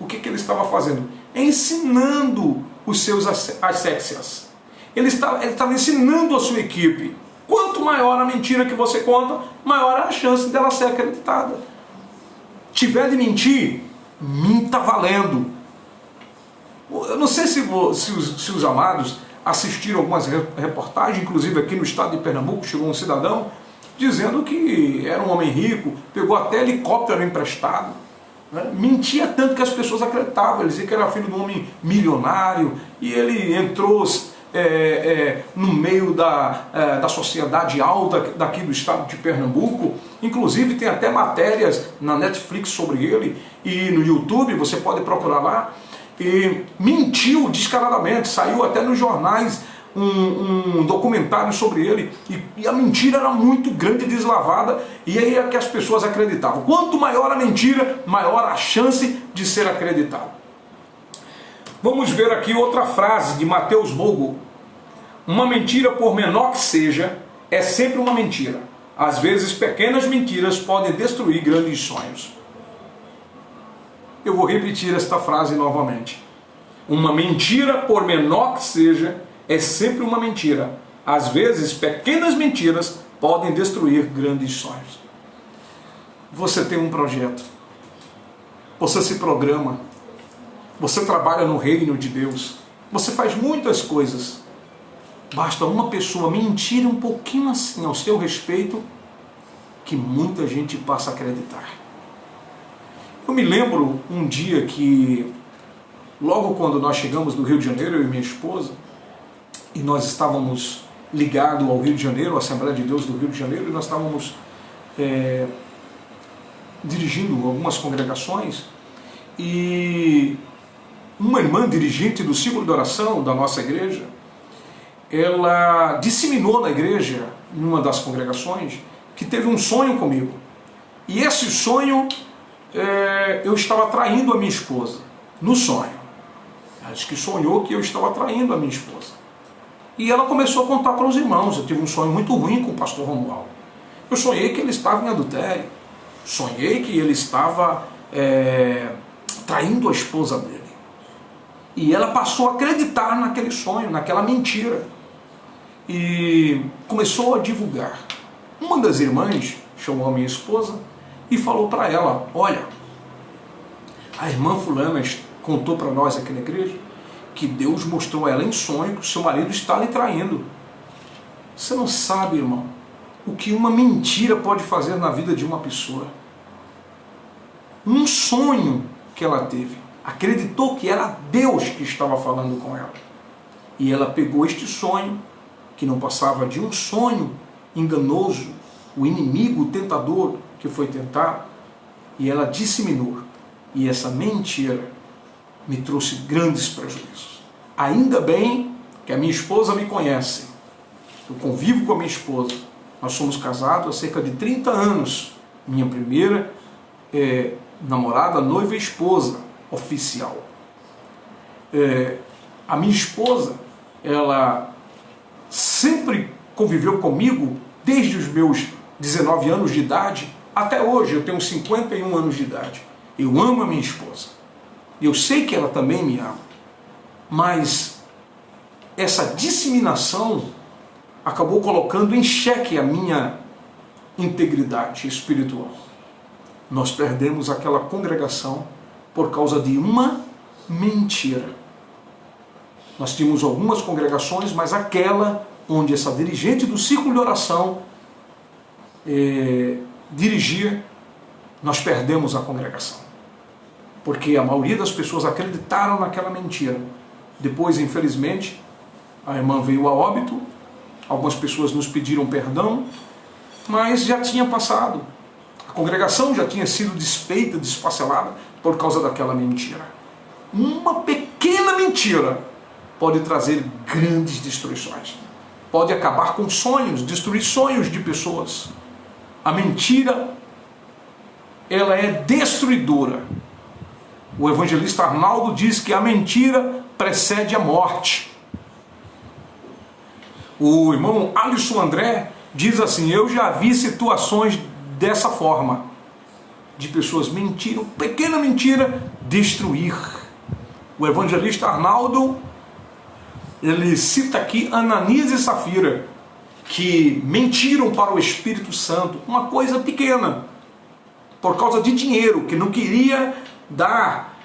O que ele estava fazendo? Ensinando os seus asséxias. Ele estava ensinando a sua equipe. Quanto maior a mentira que você conta, maior é a chance dela ser acreditada. Tiver de mentir, minta valendo. Eu não sei se os amados assistiram algumas reportagens, inclusive aqui no estado de Pernambuco, chegou um cidadão dizendo que era um homem rico, pegou até helicóptero emprestado, né? Mentia tanto que as pessoas acreditavam. Ele dizia que era filho de um homem milionário, e ele entrou no meio da sociedade alta daqui do estado de Pernambuco. Inclusive tem até matérias na Netflix sobre ele, e no YouTube você pode procurar lá. E mentiu descaradamente, saiu até nos jornais um documentário sobre ele, e a mentira era muito grande e deslavada, e aí é que as pessoas acreditavam. Quanto maior a mentira, maior a chance de ser acreditada. Vamos ver aqui outra frase de Mateus Bogo. Uma mentira, por menor que seja, é sempre uma mentira. Às vezes pequenas mentiras podem destruir grandes sonhos. Eu vou repetir esta frase novamente. Uma mentira, por menor que seja, é sempre uma mentira. Às vezes, pequenas mentiras podem destruir grandes sonhos. Você tem um projeto. Você se programa. Você trabalha no reino de Deus. Você faz muitas coisas. Basta uma pessoa mentir um pouquinho assim ao seu respeito, que muita gente passa a acreditar. Eu me lembro um dia que, logo quando nós chegamos do Rio de Janeiro, eu e minha esposa, e nós estávamos ligados ao Rio de Janeiro, à Assembleia de Deus do Rio de Janeiro, e nós estávamos dirigindo algumas congregações, e uma irmã dirigente do círculo de oração da nossa igreja, ela disseminou na igreja, em uma das congregações, que teve um sonho comigo. E esse sonho, eu estava traindo a minha esposa, no sonho. Ela disse que sonhou que eu estava traindo a minha esposa. E ela começou a contar para os irmãos. Eu tive um sonho muito ruim com o pastor Romualdo. Eu sonhei que ele estava em adultério. Sonhei que ele estava traindo a esposa dele. E ela passou a acreditar naquele sonho, naquela mentira. E começou a divulgar. Uma das irmãs chamou a minha esposa e falou para ela: olha, a irmã fulana contou para nós aqui na igreja que Deus mostrou a ela em sonho que o seu marido está lhe traindo. Você não sabe, irmão, o que uma mentira pode fazer na vida de uma pessoa. Um sonho que ela teve, acreditou que era Deus que estava falando com ela. E ela pegou este sonho, que não passava de um sonho enganoso, o inimigo, o tentador que foi tentar, e ela disseminou. E essa mentira me trouxe grandes prejuízos. Ainda bem que a minha esposa me conhece. Eu convivo com a minha esposa. Nós somos casados há cerca de 30 anos. Minha primeira namorada, noiva e esposa oficial. A minha esposa, ela sempre conviveu comigo desde os meus 19 anos de idade até hoje. Eu tenho 51 anos de idade. Eu amo a minha esposa. Eu sei que ela também me ama. Mas essa disseminação acabou colocando em xeque a minha integridade espiritual. Nós perdemos aquela congregação por causa de uma mentira. Nós tínhamos algumas congregações, mas aquela onde essa dirigente do círculo de oração dirigia, nós perdemos a congregação. Porque a maioria das pessoas acreditaram naquela mentira. Depois, infelizmente, a irmã veio a óbito, algumas pessoas nos pediram perdão, mas já tinha passado. A congregação já tinha sido desfeita, desfacelada por causa daquela mentira. Uma pequena mentira pode trazer grandes destruições. Pode acabar com sonhos, destruir sonhos de pessoas. A mentira, ela é destruidora. O evangelista Arnaldo diz que a mentira precede a morte. O irmão Alisson André diz assim: eu já vi situações dessa forma, de pessoas mentiram, pequena mentira, destruir. O evangelista Arnaldo, ele cita aqui Ananias e Safira, que mentiram para o Espírito Santo, uma coisa pequena, por causa de dinheiro, que não queria dar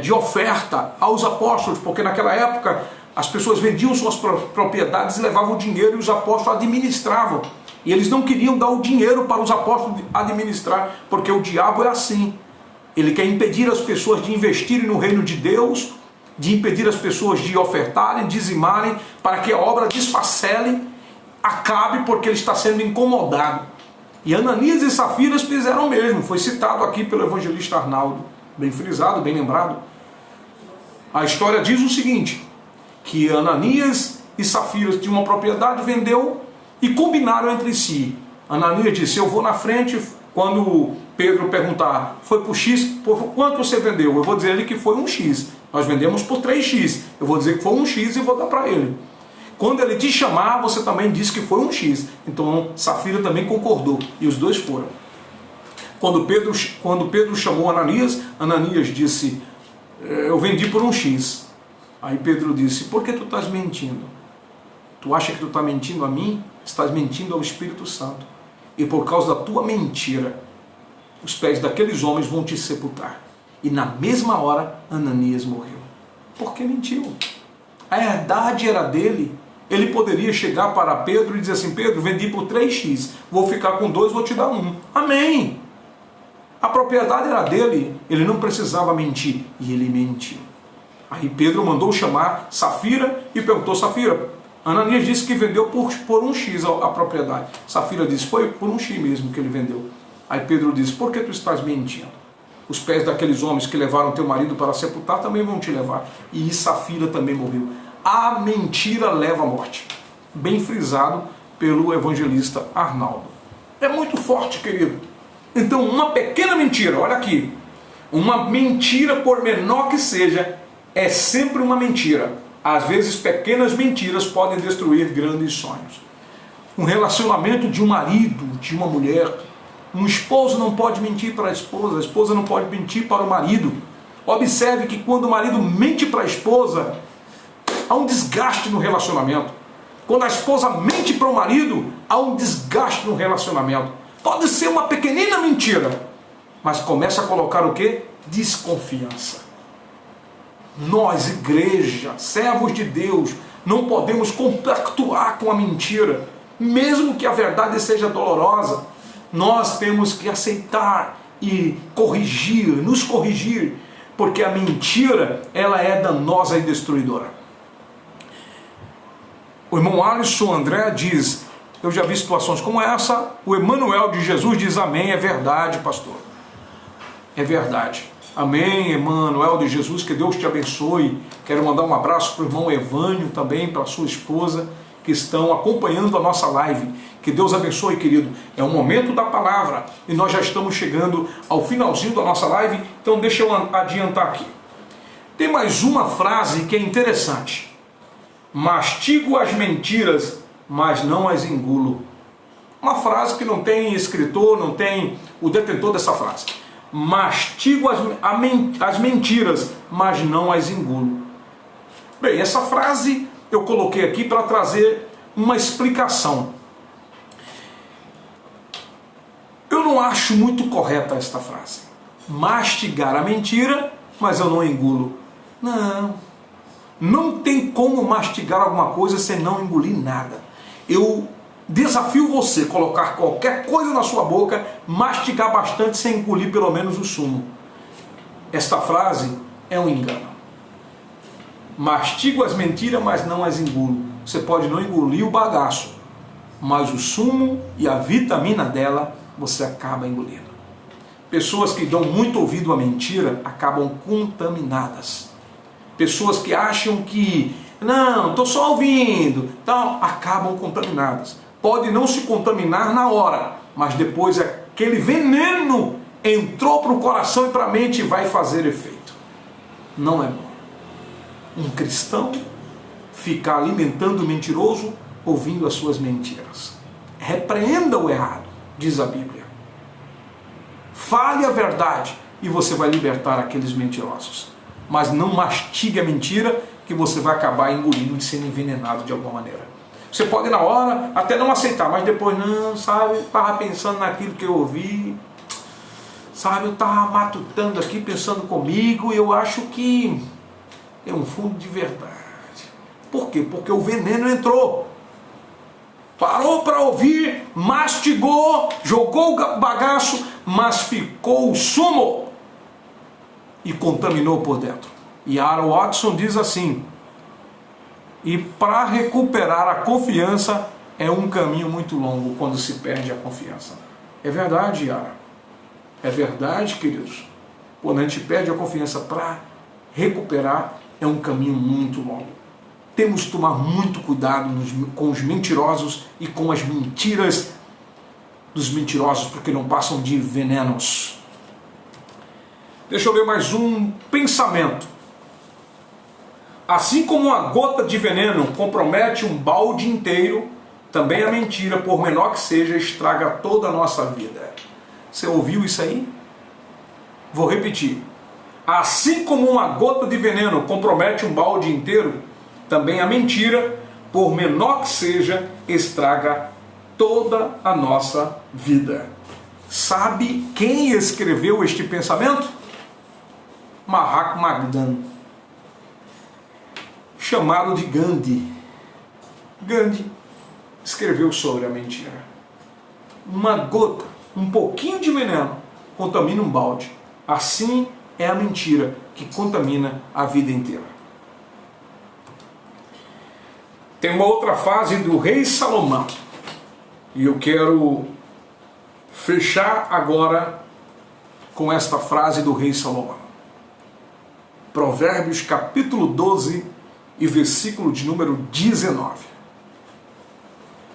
de oferta aos apóstolos, porque naquela época as pessoas vendiam suas propriedades e levavam o dinheiro e os apóstolos administravam. E eles não queriam dar o dinheiro para os apóstolos administrar, porque o diabo é assim. Ele quer impedir as pessoas de investirem no reino de Deus, de impedir as pessoas de ofertarem, dizimarem, para que a obra desfacele, acabe, porque ele está sendo incomodado. E Ananias e Safira fizeram o mesmo, foi citado aqui pelo evangelista Arnaldo, bem frisado, bem lembrado. A história diz o seguinte, que Ananias e Safira tinham uma propriedade, vendeu e combinaram entre si. Ananias disse: eu vou na frente, quando Pedro perguntar, foi por X, por quanto você vendeu? Eu vou dizer ele que foi 1x, nós vendemos por 3x, eu vou dizer que foi 1x e vou dar para ele. Quando ele te chamar, você também disse que foi 1x. Então Safira também concordou, e os dois foram. Quando Pedro chamou Ananias, Ananias disse: eu vendi por 1x. Aí Pedro disse: por que tu estás mentindo? Tu acha que tu estás mentindo a mim? Estás mentindo ao Espírito Santo. E por causa da tua mentira, os pés daqueles homens vão te sepultar. E na mesma hora, Ananias morreu. Porque mentiu. A herdade era dele. Ele poderia chegar para Pedro e dizer assim: Pedro, vendi por 3x, vou ficar com 2, vou te dar 1. Amém. A propriedade era dele, ele não precisava mentir. E ele mentiu. Aí Pedro mandou chamar Safira e perguntou: Safira, Ananias disse que vendeu por 1x a propriedade. Safira disse: foi por 1x mesmo que ele vendeu. Aí Pedro disse: por que tu estás mentindo? Os pés daqueles homens que levaram teu marido para sepultar também vão te levar. E Safira também morreu. A mentira leva à morte. Bem frisado pelo evangelista Arnaldo. É muito forte, querido. Então, uma pequena mentira, olha aqui. Uma mentira, por menor que seja, é sempre uma mentira. Às vezes, pequenas mentiras podem destruir grandes sonhos. Um relacionamento de um marido, de uma mulher. Um esposo não pode mentir para a esposa não pode mentir para o marido. Observe que quando o marido mente para a esposa, há um desgaste no relacionamento. Quando a esposa mente para o marido, há um desgaste no relacionamento. Pode ser uma pequenina mentira, mas começa a colocar o quê? Desconfiança. Nós, igreja, servos de Deus, não podemos compactuar com a mentira, mesmo que a verdade seja dolorosa. Nós temos que aceitar e corrigir, nos corrigir, porque a mentira, ela é danosa e destruidora. O irmão Alisson André diz: eu já vi situações como essa. O Emmanuel de Jesus diz: amém, é verdade, pastor. É verdade. Amém, Emmanuel de Jesus, que Deus te abençoe. Quero mandar um abraço para o irmão Evânio também, para a sua esposa, que estão acompanhando a nossa live. Que Deus abençoe, querido. É o momento da palavra e nós já estamos chegando ao finalzinho da nossa live, então deixa eu adiantar aqui. Tem mais uma frase que é interessante. Mastigo as mentiras, mas não as engulo. Uma frase que não tem escritor, não tem o detentor dessa frase. Mastigo as mentiras, mas não as engulo. Bem, essa frase eu coloquei aqui para trazer uma explicação. Eu não acho muito correta esta frase. Mastigar a mentira, mas eu não engulo. Não tem como mastigar alguma coisa sem não engolir nada. Eu desafio você a colocar qualquer coisa na sua boca, mastigar bastante sem engolir pelo menos o sumo. Esta frase é um engano. Mastigo as mentiras, mas não as engulo. Você pode não engolir o bagaço, mas o sumo e a vitamina dela você acaba engolindo. Pessoas que dão muito ouvido à mentira acabam contaminadas. Pessoas que acham que, não, estou só ouvindo, então, acabam contaminadas. Pode não se contaminar na hora, mas depois aquele veneno entrou para o coração e para a mente e vai fazer efeito. não é bom. Um cristão ficar alimentando o mentiroso, ouvindo as suas mentiras. Repreenda o errado, diz a Bíblia. Fale a verdade e você vai libertar aqueles mentirosos. Mas não mastigue a mentira, que você vai acabar engolindo e sendo envenenado de alguma maneira. Você pode na hora até não aceitar, mas depois não, sabe, estava pensando naquilo que eu ouvi, sabe, eu estava matutando aqui, pensando comigo, e eu acho que é um fundo de verdade. Por quê? Porque o veneno entrou. Parou para ouvir, mastigou, jogou o bagaço, mas ficou o sumo e contaminou por dentro. E Aaron Watson diz assim: e para recuperar a confiança é um caminho muito longo quando se perde a confiança. É verdade, Yara. É verdade, queridos. Quando a gente perde a confiança, para recuperar é um caminho muito longo. Temos que tomar muito cuidado com os mentirosos e com as mentiras dos mentirosos, porque não passam de venenos. Deixa eu ver mais um pensamento. Assim como uma gota de veneno compromete um balde inteiro, também a mentira, por menor que seja, estraga toda a nossa vida. Você ouviu isso aí? Vou repetir. Assim como uma gota de veneno compromete um balde inteiro, também a mentira, por menor que seja, estraga toda a nossa vida. Sabe quem escreveu este pensamento? Mahatma Gandhi, chamado de Gandhi. Gandhi escreveu sobre a mentira. Uma gota, um pouquinho de veneno, contamina um balde. Assim é a mentira que contamina a vida inteira. Tem uma outra fase do rei Salomão. E eu quero fechar agora com esta frase do rei Salomão. Provérbios capítulo 12 e versículo de número 19.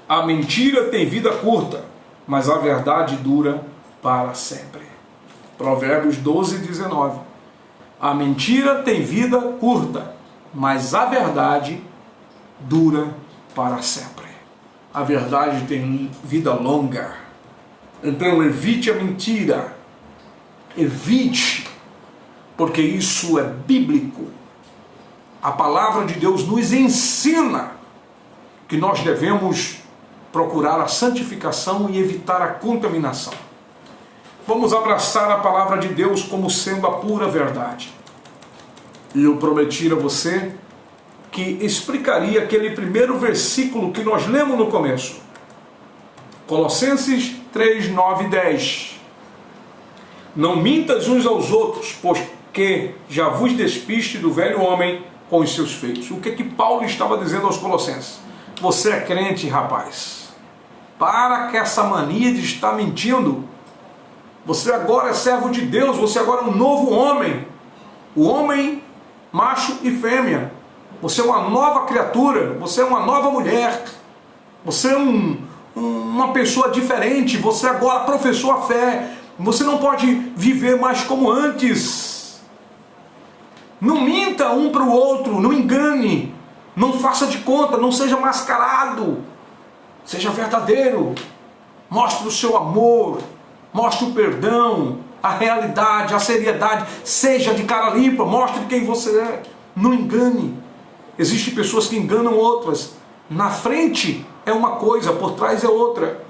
A mentira tem vida curta, mas a verdade dura para sempre. Provérbios 12, 19. A mentira tem vida curta, mas a verdade dura para sempre. A verdade tem vida longa. Então evite a mentira. Evite, porque isso é bíblico. A palavra de Deus nos ensina que nós devemos procurar a santificação e evitar a contaminação. Vamos abraçar a palavra de Deus como sendo a pura verdade. E eu prometi a você que explicaria aquele primeiro versículo que nós lemos no começo. Colossenses 3, 9 e 10. Não mintas uns aos outros, porque já vos despiste do velho homem com os seus feitos. O que Paulo estava dizendo aos Colossenses? Você é crente, rapaz. Para com essa mania de estar mentindo. Você agora é servo de Deus, você agora é um novo homem. O homem, macho e fêmea. Você é uma nova criatura, você é uma nova mulher. Você é uma pessoa diferente, você agora professou a fé. Você não pode viver mais como antes. Não minta um para o outro, não engane, não faça de conta, não seja mascarado. Seja verdadeiro, mostre o seu amor, mostre o perdão, a realidade, a seriedade. Seja de cara limpa, mostre quem você é. Não engane. Existem pessoas que enganam outras. Na frente é uma coisa, por trás é outra.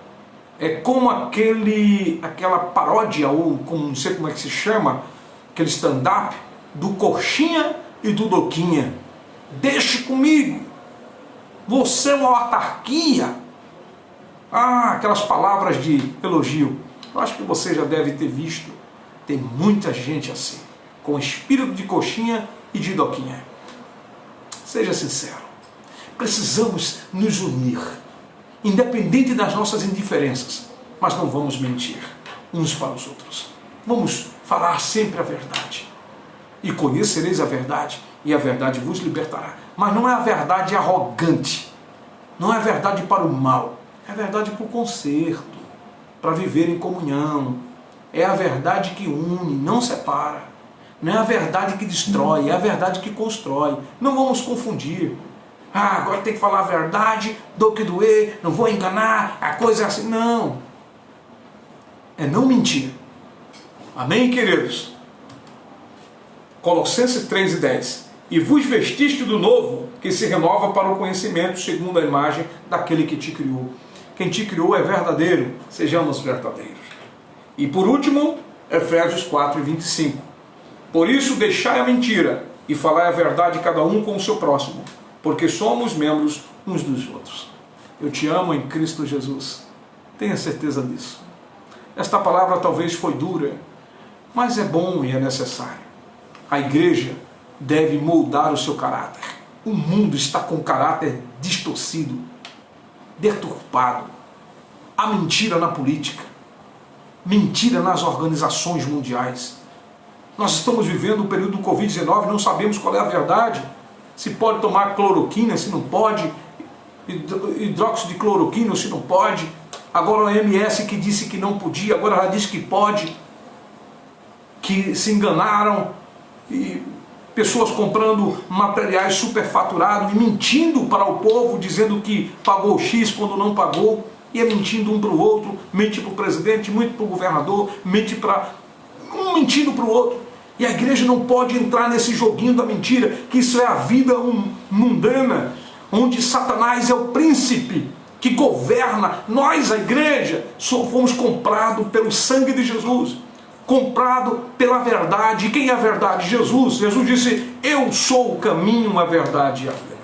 É como aquela paródia, ou como, não sei como é que se chama, aquele stand-up do Coxinha e do Doquinha. Deixe comigo. Você é uma autarquia. Aquelas palavras de elogio. Eu acho que você já deve ter visto. Tem muita gente assim, com espírito de Coxinha e de Doquinha. Seja sincero. Precisamos nos unir, independente das nossas indiferenças, mas não vamos mentir uns para os outros. Vamos falar sempre a verdade. E conhecereis a verdade, e a verdade vos libertará. Mas não é a verdade arrogante, não é a verdade para o mal, é a verdade para o conserto, para viver em comunhão. É a verdade que une, não separa. Não é a verdade que destrói, é a verdade que constrói. Não vamos confundir. Ah, agora tem que falar a verdade, do que doer, não vou enganar, a coisa é assim. Não. É não mentir. Amém, queridos? Colossenses 3:10. E vos vestiste do novo, que se renova para o conhecimento, segundo a imagem daquele que te criou. Quem te criou é verdadeiro, sejamos verdadeiros. E por último, Efésios 4:25. Por isso deixai a mentira e falai a verdade cada um com o seu próximo, porque somos membros uns dos outros. Eu te amo em Cristo Jesus. Tenha certeza disso. Esta palavra talvez foi dura, mas é bom e é necessário. A igreja deve moldar o seu caráter. O mundo está com o caráter distorcido, deturpado. Há mentira na política, mentira nas organizações mundiais. Nós estamos vivendo o período do Covid-19, não sabemos qual é a verdade. Se pode tomar cloroquina, se não pode, hidróxido de cloroquina, se não pode. Agora a OMS que disse que não podia, agora ela diz que pode. Que se enganaram, e pessoas comprando materiais superfaturados e mentindo para o povo, dizendo que pagou X quando não pagou, e é mentindo um para o outro, mente para o presidente, mente para o governador, mente para um mentindo para o outro. E a igreja não pode entrar nesse joguinho da mentira, que isso é a vida mundana, onde Satanás é o príncipe que governa. Nós, a igreja, fomos comprados pelo sangue de Jesus, comprado pela verdade. E quem é a verdade? Jesus. Jesus disse: eu sou o caminho, a verdade e a vida.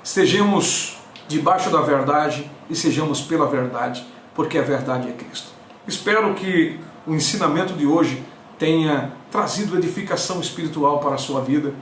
Estejamos debaixo da verdade e sejamos pela verdade, porque a verdade é Cristo. Espero que o ensinamento de hoje tenha trazido edificação espiritual para a sua vida.